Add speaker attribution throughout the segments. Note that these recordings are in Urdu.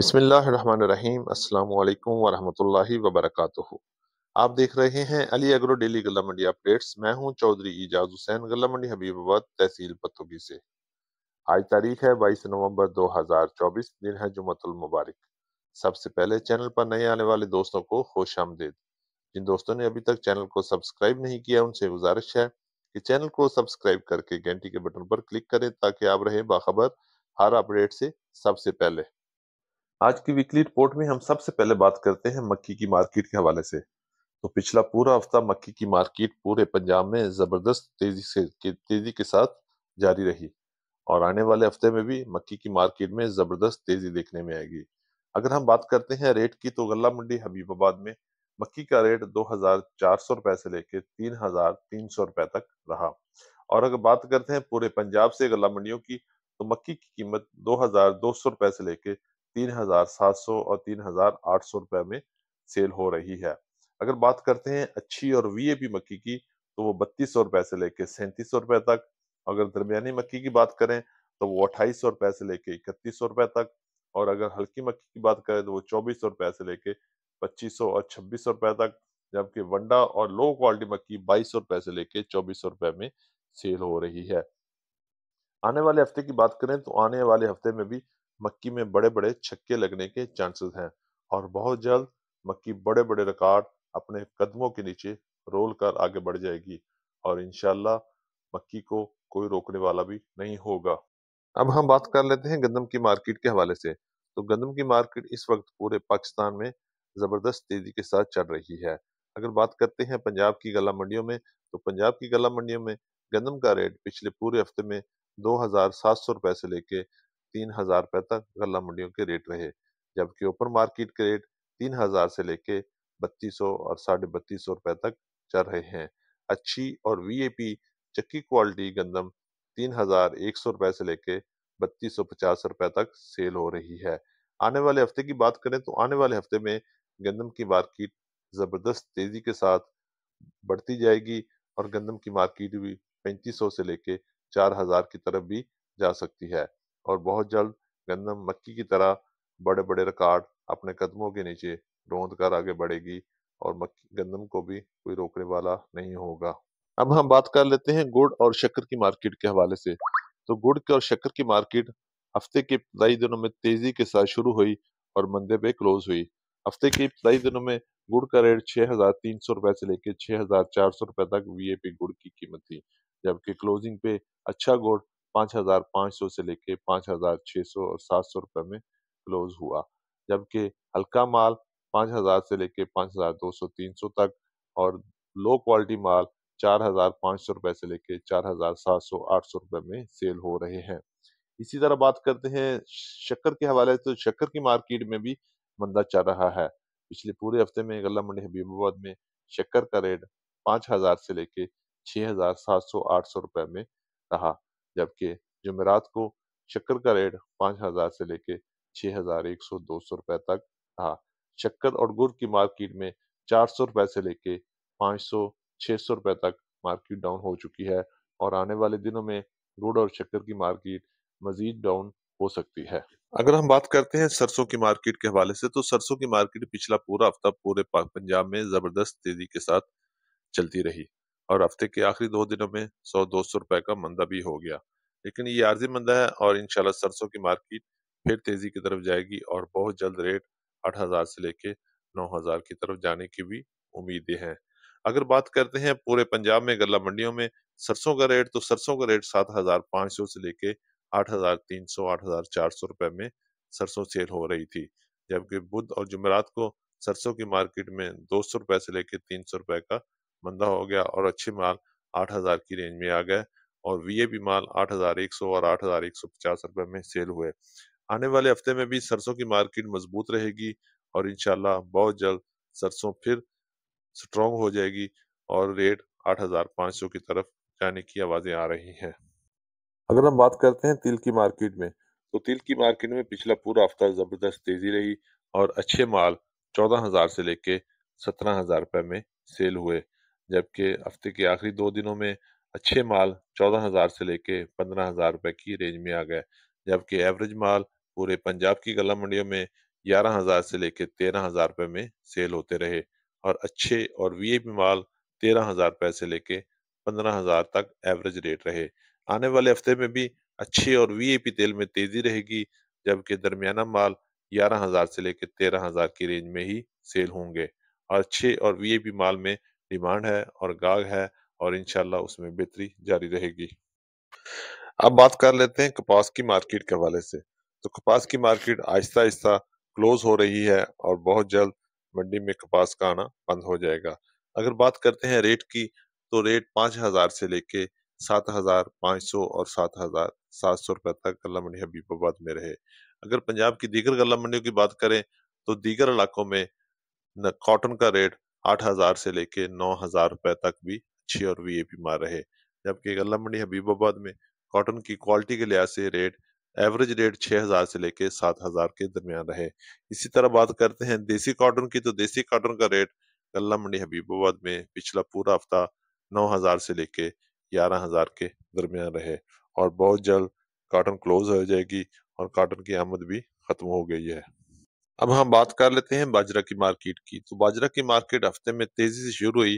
Speaker 1: بسم اللہ الرحمن الرحیم۔ السلام علیکم ورحمۃ اللہ وبرکاتہ۔ آپ دیکھ رہے ہیں علی ایگرو ڈیلی غلہ منڈی اپڈیٹس۔ میں ہوں چودھری اعجاز حسین، غلہ منڈی حبیب آباد، تحصیل پتوگی سے۔ آج تاریخ ہے 22 نومبر 2024، دن ہے جمعۃ المبارک۔ سب سے پہلے چینل پر نئے آنے والے دوستوں کو خوش آمدید۔ جن دوستوں نے ابھی تک چینل کو سبسکرائب نہیں کیا ان سے گزارش ہے کہ چینل کو سبسکرائب کر کے گھنٹی کے بٹن پر کلک کریں تاکہ آپ رہیں باخبر ہر اپڈیٹ سے سب سے پہلے۔ آج کی ویکلی رپورٹ میں ہم سب سے پہلے بات کرتے ہیں مکی کی مارکیٹ کے حوالے سے۔ تو پچھلا پورا ہفتہ مکی کی مارکیٹ پورے پنجاب میں زبردست تیزی کے ساتھ جاری رہی، اور آنے والے ہفتے میں بھی مکی کی مارکیٹ میں زبردست تیزی دیکھنے میں آئے گی۔ اگر ہم بات کرتے ہیں ریٹ کی تو غلہ منڈی حبیب آباد میں مکی کا ریٹ 2400 روپے سے لے کے 3300 روپے تک رہا۔ اور اگر بات کرتے ہیں پورے پنجاب سے غلہ منڈیوں کی تو مکی کی قیمت 2200 روپے سے لے کے 3700 اور 3800 روپے میں سیل ہو رہی ہے۔ اگر بات کرتے ہیں اچھی اور وی اے پی مکی کی تو وہ 3200 روپے سے لے کے 3700 روپے تک۔ اگر درمیانی مکی کی بات کریں تو وہ 2800 روپے سے لے کے 3100 روپے تک، اور اگر ہلکی مکی کی بات کریں تو وہ 2400 روپے سے لے کے 2500 اور 2600 روپے تک، جبکہ ونڈا اور لو کوالٹی مکی 2200 روپے سے لے کے 2400 روپے میں سیل ہو رہی ہے۔ آنے والے ہفتے کی بات کریں تو آنے والے ہفتے میں بھی مکی میں بڑے بڑے چھکے لگنے کے چانسز ہیں، اور بہت جلد مکی بڑے بڑے ریکارڈ اپنے قدموں کے نیچے رول کر آگے بڑھ جائے گی، اور انشاءاللہ مکی کو کوئی روکنے والا بھی نہیں ہوگا۔ اب ہم بات کر لیتے ہیں گندم کی مارکیٹ کے حوالے سے۔ تو گندم کی مارکیٹ اس وقت پورے پاکستان میں زبردست تیزی کے ساتھ چل رہی ہے۔ اگر بات کرتے ہیں پنجاب کی غلہ منڈیوں میں تو پنجاب کی غلہ منڈیوں میں گندم کا ریٹ پچھلے پورے ہفتے میں 2700 روپے سے لے کے 3000 روپے تک غلہ منڈیوں کے ریٹ رہے، جبکہ اوپن مارکیٹ کے ریٹ 3000 سے لے کے 3200 اور 3250 روپے تک چل رہے ہیں۔ اچھی اور وی اے پی چکی کوالٹی گندم 3100 روپے سے لے کے 3250 روپے تک سیل ہو رہی ہے۔ آنے والے ہفتے کی بات کریں تو آنے والے ہفتے میں گندم کی مارکیٹ زبردست تیزی کے ساتھ بڑھتی جائے گی، اور گندم کی مارکیٹ بھی 3500 سے لے کے 4000 کی طرف بھی جا سکتی ہے، اور بہت جلد گندم مکی کی طرح بڑے بڑے ریکارڈ اپنے قدموں کے نیچے روند کر آگے بڑھے گی، اور گندم کو بھی کوئی روکنے والا نہیں ہوگا۔ اب ہم بات کر لیتے ہیں گڑ اور شکر کی مارکیٹ کے حوالے سے۔ تو گڑ اور شکر کی مارکیٹ ہفتے کے ابتدائی دنوں میں تیزی کے ساتھ شروع ہوئی اور مندے پہ کلوز ہوئی۔ ہفتے کے ابتدائی دنوں میں گڑ کا ریٹ 6300 روپے سے لے کے 6400 روپے تک وی اے پی گڑ کی قیمت تھی، جبکہ کلوزنگ پہ اچھا گڑ 5500 سے لے کے 5600 اور 700 روپے میں کلوز ہوا، جبکہ ہلکا مال 5000 سے لے کے 5200 300 تک، اور لو کوالٹی مال 4500 روپے سے لے کے 4700 800 روپے میں سیل ہو رہے ہیں۔ اسی طرح بات کرتے ہیں شکر کے حوالے سے، تو شکر کی مارکیٹ میں بھی مندہ چل رہا ہے۔ پچھلے پورے ہفتے میں غلہ منڈی حبیب آباد میں شکر کا ریٹ 5000 سے لے کے 6700 800 روپے میں رہا، جبکہ جمعرات کو شکر کا ریٹ 5000 سے لے کے 6100 200 روپے تک رہا۔ شکر اور گڑ کی مارکیٹ میں 400 روپے سے لے کے 500 600 روپے تک مارکیٹ ڈاؤن ہو چکی ہے، اور آنے والے دنوں میں گڑ اور شکر کی مارکیٹ مزید ڈاؤن ہو سکتی ہے۔ اگر ہم بات کرتے ہیں سرسوں کی مارکیٹ کے حوالے سے تو سرسوں کی مارکیٹ پچھلا پورا ہفتہ پورے پنجاب میں زبردست تیزی کے ساتھ چلتی رہی، اور ہفتے کے آخری 2 دنوں میں 100-200 روپے کا مندہ بھی ہو گیا، لیکن یہ عارضی مندہ ہے، اور انشاءاللہ سرسوں کی مارکیٹ پھر تیزی کی طرف جائے گی، اور بہت جلد ریٹ 8000 سے لے کے 9000 کی طرف جانے کی بھی امیدیں ہیں۔ اگر بات کرتے ہیں پورے پنجاب میں غلہ منڈیوں میں سرسوں کا ریٹ، تو سرسوں کا ریٹ 7500 سے لے کے 8300 8400 روپے میں سرسوں سیل ہو رہی تھی، جبکہ بدھ اور جمعرات کو سرسوں کی مارکیٹ میں 200 روپے سے لے کے 300 روپے کا مندہ ہو گیا، اور اچھے مال 8000 کی رینج میں آ گئے، اور وی اے پی مال 8100 اور 8150 روپے میں سیل ہوئے۔ آنے والے ہفتے میں بھی سرسوں کی مارکیٹ مضبوط رہے گی، اور انشاءاللہ بہت جلد سرسوں پھر سٹرونگ ہو جائے گی، اور ریٹ 8500 کی طرف جانے کی آوازیں آ رہی ہیں۔ اگر ہم بات کرتے ہیں تیل کی مارکیٹ میں تو تیل کی مارکیٹ میں پچھلا پورا ہفتہ زبردست تیزی رہی، اور اچھے مال 14000 سے لے کے 17000 روپے میں سیل ہوئے، جبکہ ہفتے کے آخری 2 دنوں میں اچھے مال 14000 سے لے کے 15000 روپے کی رینج میں آ گئے، جبکہ ایوریج مال پورے پنجاب کی غلہ منڈیوں میں 11,000 سے لے کے 13,000 روپے میں سیل ہوتے رہے، اور اچھے اور وی آئی پی مال 13,000 روپے سے لے کے 15,000 تک ایوریج ریٹ رہے۔ آنے والے ہفتے میں بھی اچھی اور وی آئی پی تیل میں تیزی رہے گی، جبکہ درمیانہ مال 11,000 سے لے کے 13,000 کی رینج میں ہی سیل ہوں گے، اور اچھے اور وی آئی پی مال میں ڈیمانڈ ہے اور گاہک ہے، اور انشاءاللہ اس میں بہتری جاری رہے گی۔ اب بات کر لیتے ہیں کپاس کی مارکیٹ کے حوالے سے۔ تو کپاس کی مارکیٹ آہستہ آہستہ کلوز ہو رہی ہے، اور بہت جلد منڈی میں کپاس کا آنا بند ہو جائے گا۔ اگر بات کرتے ہیں ریٹ کی، تو ریٹ 5,000 سے لے کے 7,500 اور 7,700 روپے تک غلہ منڈی حبیب آباد میں رہے۔ اگر پنجاب کی دیگر غلہ منڈیوں کی بات کریں تو دیگر علاقوں میں کاٹن کا ریٹ 8,000 سے لے کے 9,000 روپے تک بھی اچھی اور وی اے پی مار رہے، جبکہ غلہ منڈی حبیب آباد میں کاٹن کی کوالٹی کے لحاظ سے ایوریج ریٹ 6,000 سے لے کے 7,000 کے درمیان رہے۔ اسی طرح بات کرتے ہیں دیسی کاٹن کی، تو دیسی کاٹن کا ریٹ غلہ منڈی حبیب آباد میں پچھلا پورا ہفتہ 9,000 سے لے کے 11,000 کے درمیان رہے، اور بہت جلد کاٹن کلوز ہو جائے گی اور کاٹن کی آمد بھی ختم ہو گئی ہے۔ اب ہم بات کر لیتے ہیں باجرہ کی مارکیٹ کی۔ تو باجرہ کی مارکیٹ ہفتے میں تیزی سے شروع ہوئی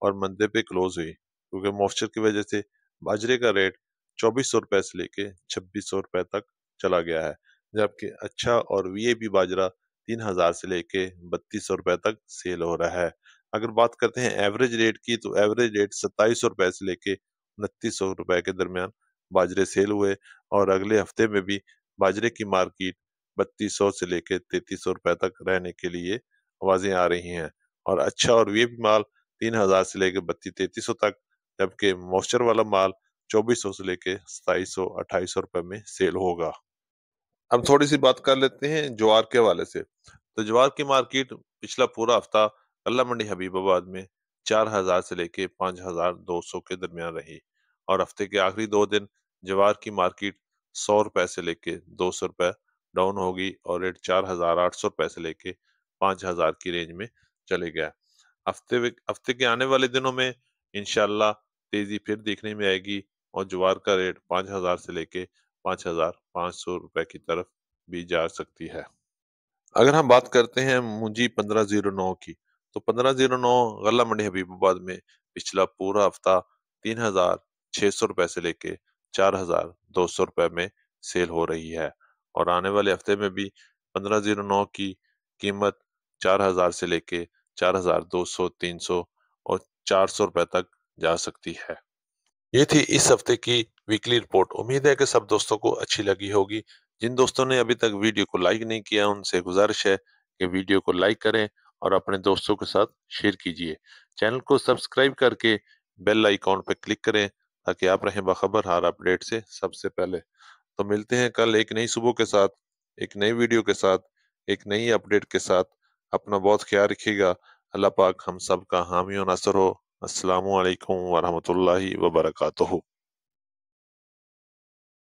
Speaker 1: اور مندے پہ کلوز ہوئی، کیونکہ موئسچر کی وجہ سے باجرے کا ریٹ 2,400 روپے سے لے کے 2,600 روپے تک چلا گیا ہے، جبکہ اچھا اور وی اے پی باجرہ 3,000 سے لے کے 3,200 روپے تک سیل ہو رہا ہے۔ اگر بات کرتے ہیں ایوریج ریٹ کی، تو ایوریج ریٹ 2,700 روپے سے لے کے 2,900 روپے کے درمیان باجرے سیل ہوئے، اور اگلے ہفتے میں بھی باجرے کی مارکیٹ 3,200 سے لے کے 3,300 روپے تک رہنے کے لیے آوازیں آ رہی ہیں، اور اچھا اور وی اے پی مال 3,000 سے لے کے 3,300 تک، جبکہ موئسچر والا مال 2,400 سے لے کے 2,700 2,800 روپے میں سیل ہوگا۔ اب تھوڑی سی بات کر لیتے ہیں جوار کے حوالے سے۔ تو جوار کی مارکیٹ پچھلا پورا ہفتہ غلہ منڈی حبیب آباد میں 4,000 سے لے کے 5,200 کے درمیان رہی، اور ہفتے کے آخری 2 دن جوار کی مارکیٹ 100 روپے سے لے کے 200 روپے ڈاؤن ہوگی، اور ریٹ 4,800 روپے سے لے کے 5,000 کی رینج میں چلے گیا۔ ہفتے کے آنے والے دنوں میں انشاءاللہ تیزی پھر دیکھنے میں آئے گی، اور جوار کا ریٹ 5,000 سے لے کے 5,500 روپے کی طرف بھی جا سکتی ہے۔ اگر ہم بات کرتے ہیں منجی 1509 کی، تو 1509 غلہ منڈی حبیب آباد میں پچھلا پورا ہفتہ 3,600 روپے سے لے کے 4,200 روپے میں سیل ہو رہی ہے، اور آنے والے ہفتے میں بھی 1509 کی قیمت 4,000 سے لے کے 4,200 300 اور 400 روپے تک جا سکتی ہے۔ یہ تھی اس ہفتے کی ویکلی رپورٹ۔ امید ہے کہ سب دوستوں کو اچھی لگی ہوگی۔ جن دوستوں نے ابھی تک ویڈیو کو لائک نہیں کیا، ان سے گزارش ہے کہ ویڈیو کو لائک کریں اور اپنے دوستوں کے ساتھ شیئر کیجیے۔ چینل کو سبسکرائب کر کے بیل آئیکن پہ کلک کریں تاکہ آپ رہیں باخبر ہر اپڈیٹ سے سب سے پہلے۔ تو ملتے ہیں کل ایک نئی صبح کے ساتھ، ایک نئی ویڈیو کے ساتھ، ایک نئی اپڈیٹ کے ساتھ۔ اپنا بہت خیال رکھیے گا۔ اللہ پاک ہم سب کا حامی و ناصر ہو۔ السلام علیکم ورحمۃ اللہ وبرکاتہ۔